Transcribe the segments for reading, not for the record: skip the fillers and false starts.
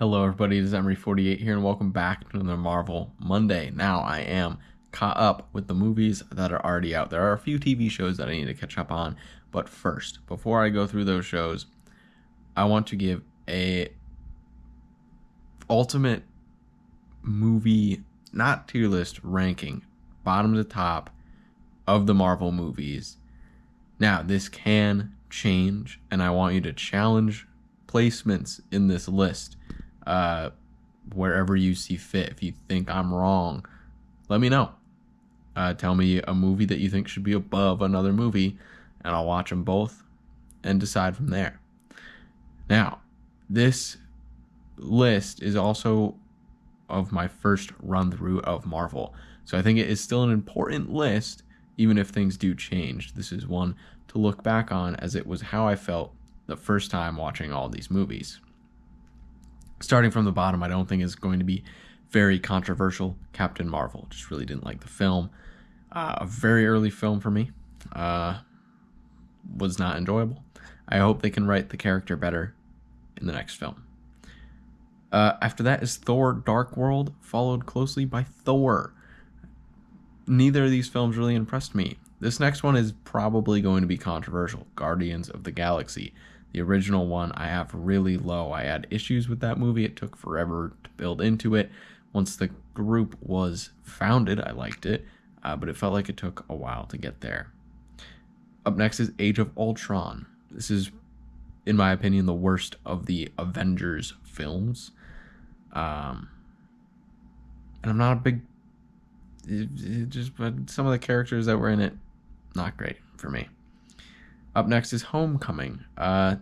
Hello, everybody. It is Emery48 here, and welcome back to another Marvel Monday. Now, I am caught up with the movies that are already out. There are a few TV shows that I need to catch up on, but first, before I go through those shows, I want to give a ultimate movie, not tier list, ranking, bottom to top of the Marvel movies. Now, this can change, and I want you to challenge placements in this list. Wherever you see fit. If you think I'm wrong, let me know. Tell me a movie that you think should be above another movie, and I'll watch them both and decide from there. Now, this list is also of my first run through of Marvel, so I think it is still an important list, even if things do change. This is one to look back on, as it was how I felt the first time watching all these movies. Starting from the bottom, I don't think is going to be very controversial. Captain Marvel. Just really didn't like the film. A very early film for me. Was not enjoyable. I hope they can write the character better in the next film. After that is Thor Dark World, followed closely by Thor. Neither of these films really impressed me. This next one is probably going to be controversial. Guardians of the Galaxy. The original one I have really low. I had issues with that movie. It took forever to build into it. Once the group was founded, I liked it, but it felt like it took a while to get there. Up next is Age of Ultron. This is, in my opinion, the worst of the Avengers films. And I'm not a big... but some of the characters that were in it, not great for me. Up next is Homecoming. I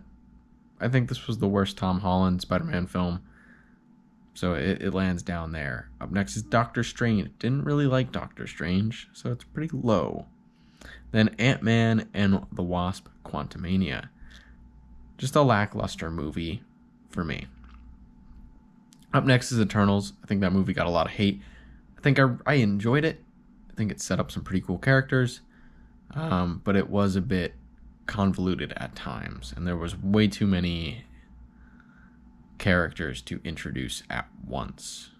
think this was the worst Tom Holland Spider-Man film, so it lands down there. Up next is Doctor Strange. Didn't really like Doctor Strange, so it's pretty low. Then Ant-Man and the Wasp Quantamania. Just a lackluster movie for me. Up next is Eternals. I think that movie got a lot of hate. I think I enjoyed it. I think it set up some pretty cool characters, but it was a bit convoluted at times, and there was way too many characters to introduce at once.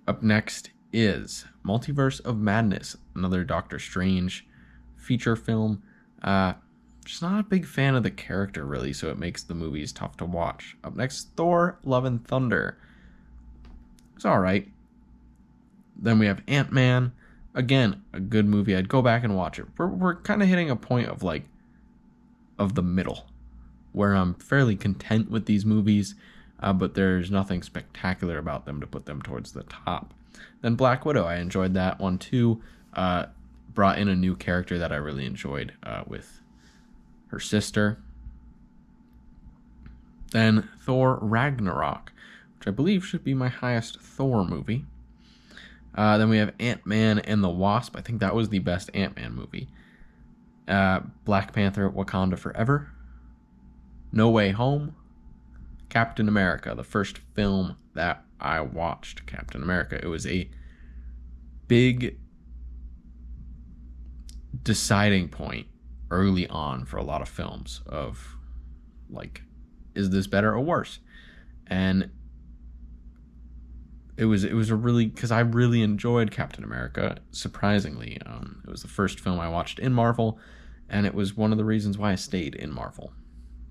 Up next is Multiverse of Madness, another Doctor Strange feature film. Just not a big fan of the character, really, so it makes the movies tough to watch. Up next, Thor Love and Thunder. It's alright. Then we have Ant-Man. Again, a good movie. I'd go back and watch it. We're kind of hitting a point of the middle, where I'm fairly content with these movies, but there's nothing spectacular about them to put them towards the top. Then Black Widow, I enjoyed that one too. Brought in a new character that I really enjoyed with her sister. Then Thor Ragnarok, which I believe should be my highest Thor movie. Then we have Ant-Man and the Wasp. I think that was the best Ant-Man movie. Black Panther, Wakanda Forever. No Way Home. Captain America, the first film that I watched, Captain America. It was a big deciding point early on for a lot of films of, like, is this better or worse? And it was a really, because I really enjoyed Captain America, surprisingly. It was the first film I watched in Marvel, and it was one of the reasons why I stayed in Marvel.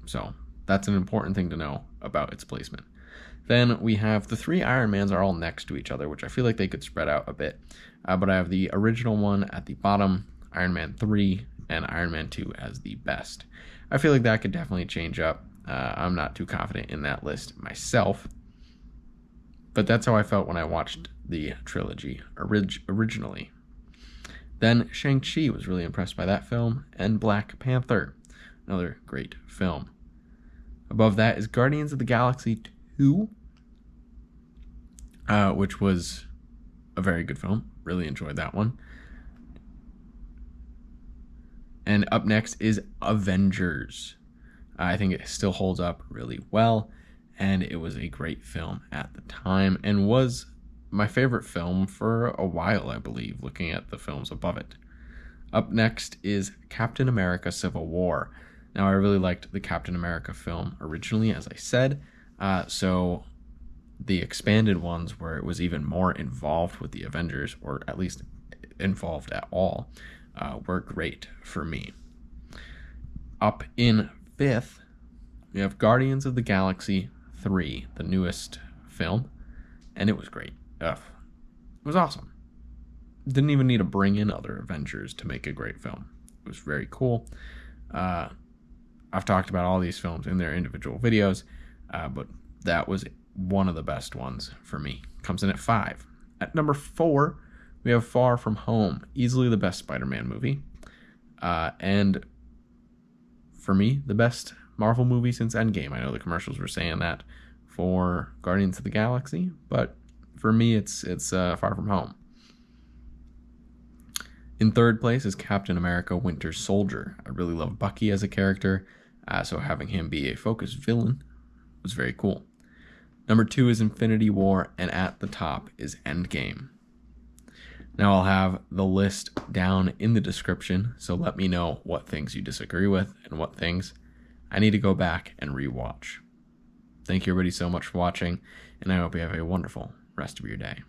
So that's an important thing to know about its placement. Then we have the three Iron Mans are all next to each other, which I feel like they could spread out a bit. But I have the original one at the bottom, Iron Man 3, and Iron Man 2 as the best. I feel like that could definitely change up. I'm not too confident in that list myself. But that's how I felt when I watched the trilogy originally. Then Shang-Chi, was really impressed by that film. And Black Panther, another great film. Above that is Guardians of the Galaxy 2, which was a very good film. Really enjoyed that one. And up next is Avengers. I think it still holds up really well. And it was a great film at the time, and was my favorite film for a while, I believe, looking at the films above it. Up next is Captain America Civil War. Now, I really liked the Captain America film originally, as I said. So the expanded ones, where it was even more involved with the Avengers, or at least involved at all, were great for me. Up in fifth, we have Guardians of the Galaxy 3, the newest film, and it was great. It was awesome. Didn't even need to bring in other Avengers to make a great film. It was very cool. I've talked about all these films in their individual videos, but that was one of the best ones for me. Comes in at 5. At number 4, we have Far From Home, easily the best Spider-Man movie, and for me, the best Marvel movie since Endgame. I know the commercials were saying that for Guardians of the Galaxy, but for me, it's Far From Home. In third place is Captain America: Winter Soldier. I really love Bucky as a character, so having him be a focused villain was very cool. Number 2 is Infinity War, and at the top is Endgame. Now I'll have the list down in the description, so let me know what things you disagree with and what things I need to go back and rewatch. Thank you everybody so much for watching, and I hope you have a wonderful rest of your day.